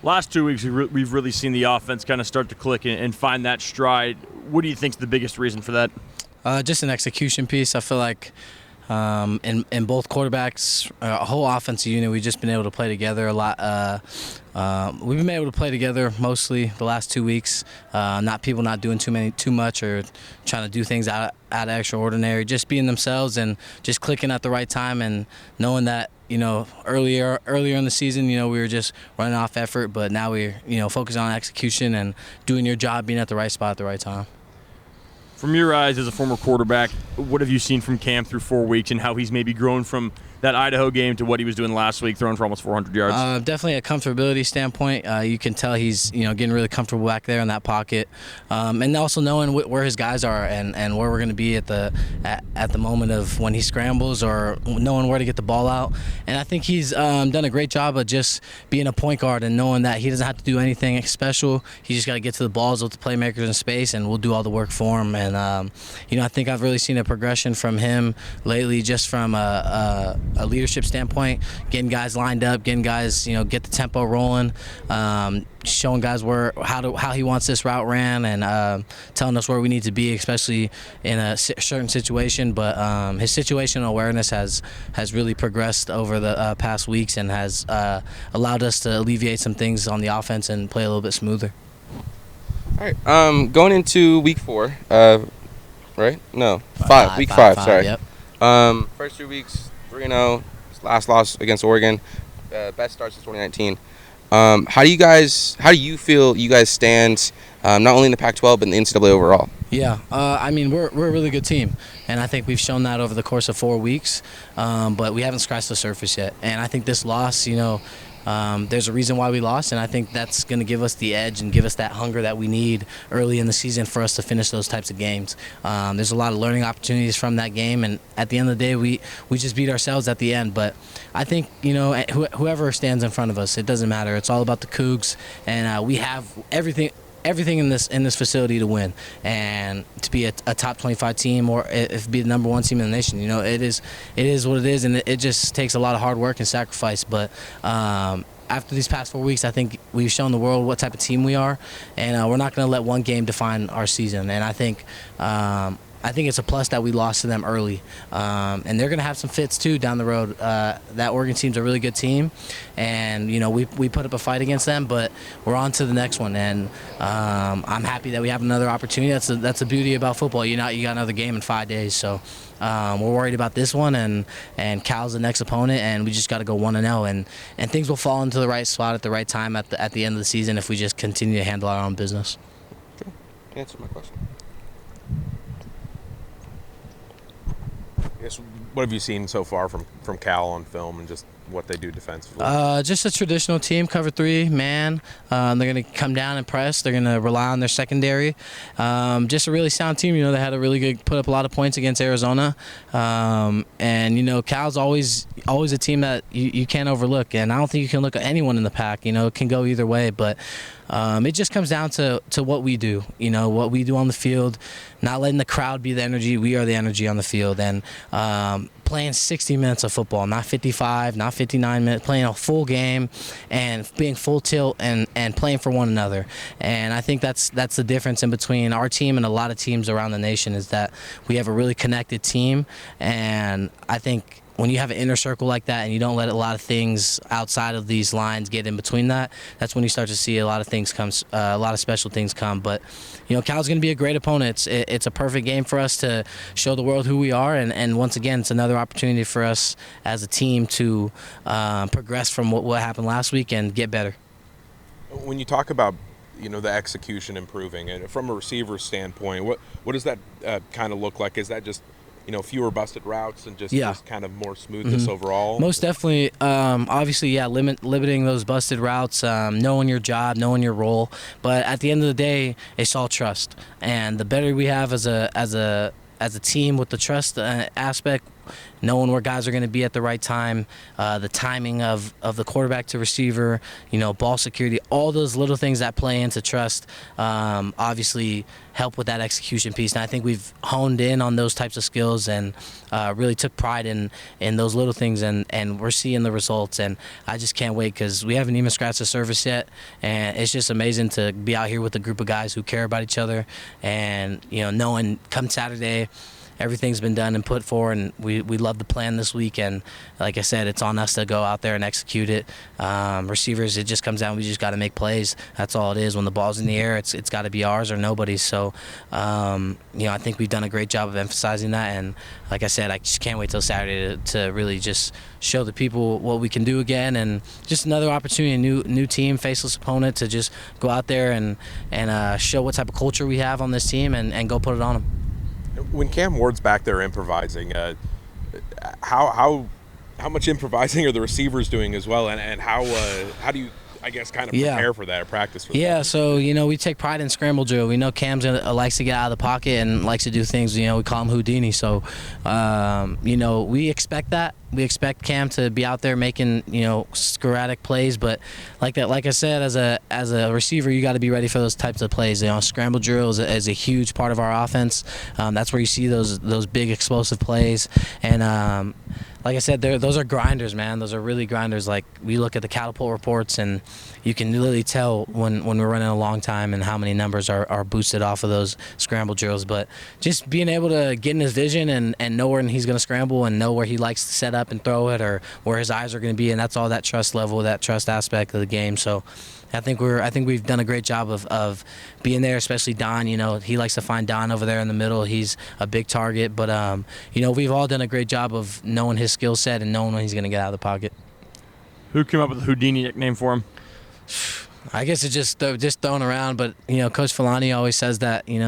Last 2 weeks, we've really seen the offense kind of start to click and find that stride. What do you think is the biggest reason for that? Just an execution piece. I feel like in both quarterbacks, a whole offensive unit, we've just been able to play together a lot. We've been able to play together mostly the last 2 weeks. Not doing too much, or trying to do things out of extraordinary. Just being themselves and just clicking at the right time, and knowing that earlier in the season, we were just running off effort, but now we're focusing on execution and doing your job, being at the right spot at the right time. From your eyes as a former quarterback, what have you seen from Cam through 4 weeks and how he's maybe grown from that Idaho game to what he was doing last week, throwing for almost 400 yards? Definitely a comfortability standpoint. You can tell he's getting really comfortable back there in that pocket, and also knowing where his guys are and where we're going to be at the moment of when he scrambles, or knowing where to get the ball out. And I think he's done a great job of just being a point guard and knowing that he doesn't have to do anything special. He just got to get to the balls with the playmakers in space, and we'll do all the work for him. And I think I've really seen a progression from him lately, just from a leadership standpoint, getting guys lined up, getting guys, get the tempo rolling, showing guys how he wants this route ran, and telling us where we need to be, especially in a certain situation. But his situational awareness has really progressed over the past weeks, and has allowed us to alleviate some things on the offense and play a little bit smoother. All right, going into week 4, right? No, week 5. Sorry. Yep. First 3 weeks, 3-0. Last loss against Oregon. Best start since 2019. How do you feel you guys stand, not only in the Pac-12 but in the NCAA overall? Yeah, we're a really good team, and I think we've shown that over the course of 4 weeks. But we haven't scratched the surface yet, and I think this loss, there's a reason why we lost, and I think that's going to give us the edge and give us that hunger that we need early in the season for us to finish those types of games. There's a lot of learning opportunities from that game, and at the end of the day, we just beat ourselves at the end. But I think, whoever stands in front of us, it doesn't matter. It's all about the Cougs, and we have everything in this facility to win, and to be a top 25 team, or if be the number 1 team in the nation. It is what it is, and it just takes a lot of hard work and sacrifice. But after these past 4 weeks, I think we've shown the world what type of team we are, and we're not going to let one game define our season. And I think it's a plus that we lost to them early, and they're going to have some fits too down the road. That Oregon team's a really good team, and we put up a fight against them, but we're on to the next one. And I'm happy that we have another opportunity. That's the beauty about football. You got another game in 5 days, so we're worried about this one, and Cal's the next opponent, and we just got to go 1-0, and things will fall into the right spot at the right time at the end of the season if we just continue to handle our own business. Okay. Answer my question. Yes. What have you seen so far from Cal on film, and just what they do defensively? Just a traditional team, cover 3 man. They're going to come down and press. They're going to rely on their secondary. Just a really sound team. They had a really good, put up a lot of points against Arizona. And Cal's always a team that you can't overlook. And I don't think you can look at anyone in the pack. It can go either way, but it just comes down to what we do. What we do on the field, not letting the crowd be the energy. We are the energy on the field, and playing 60 minutes of football, not 55, not 59 minutes, playing a full game and being full tilt and playing for one another. And I think that's the difference in between our team and a lot of teams around the nation, is that we have a really connected team. And I think when you have an inner circle like that and you don't let a lot of things outside of these lines get in between that's when you start to see a lot of things come, a lot of special things come. But Cal's going to be a great opponent. It's a perfect game for us to show the world who we are, and once again, it's another opportunity for us as a team to progress from what happened last week and get better. When you talk about the execution improving, and from a receiver standpoint, what does that kind of look like? Is that just fewer busted routes and just kind of more smoothness overall? Most definitely. Obviously, limiting those busted routes, knowing your job, knowing your role. But at the end of the day, it's all trust. And the better we have as a team with the trust aspect, knowing where guys are going to be at the right time, the timing of the quarterback to receiver, ball security, all those little things that play into trust, obviously help with that execution piece. And I think we've honed in on those types of skills and really took pride in those little things, and we're seeing the results. And I just can't wait because we haven't even scratched the surface yet, and it's just amazing to be out here with a group of guys who care about each other, and knowing come Saturday everything's been done and put forward, and we love the plan this week. And like I said, it's on us to go out there and execute it. Receivers, it just comes down, we just got to make plays. That's all it is. When the ball's in the air, it's got to be ours or nobody's. So I think we've done a great job of emphasizing that, and like I said, I just can't wait till Saturday to really just show the people what we can do again, and just another opportunity, a new team, faceless opponent, to just go out there and show what type of culture we have on this team and go put it on them. When Cam Ward's back there improvising, how much improvising are the receivers doing as well, and how do you, I guess, kind of prepare for that or practice for that? Yeah, so we take pride in scramble drill. We know Cam's likes to get out of the pocket and likes to do things. We call him Houdini. So we expect that. We expect Cam to be out there making sporadic plays, but like I said, as a receiver, you got to be ready for those types of plays. Scramble drill is a huge part of our offense. That's where you see those big explosive plays, and like I said, those are grinders, man. Those are really grinders. Like, we look at the catapult reports, and you can really tell when we're running a long time and how many numbers are boosted off of those scramble drills. But just being able to get in his vision and know when he's going to scramble and know where he likes to set up and throw it, or where his eyes are going to be, and that's all that trust level, that trust aspect of the game. So I think we've done a great job of being there, especially Don. He likes to find Don over there in the middle. He's a big target, but we've all done a great job of knowing his skill set and knowing when he's going to get out of the pocket. Who came up with the Houdini nickname for him? I guess it's just thrown around, but Coach Filani always says that. He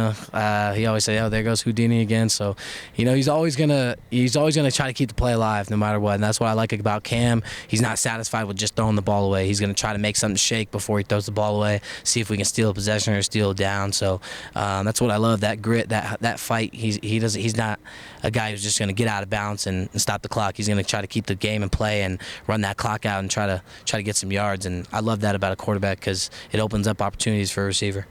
always say, "Oh, there goes Houdini again." So, he's always gonna try to keep the play alive no matter what, and that's what I like about Cam. He's not satisfied with just throwing the ball away. He's gonna try to make something shake before he throws the ball away. See if we can steal a possession or steal it down. So that's what I love. That grit, that fight. He's not a guy who's just gonna get out of bounds and stop the clock. He's gonna try to keep the game in play and run that clock out and try to get some yards. And I love that about a quarterback, because it opens up opportunities for a receiver.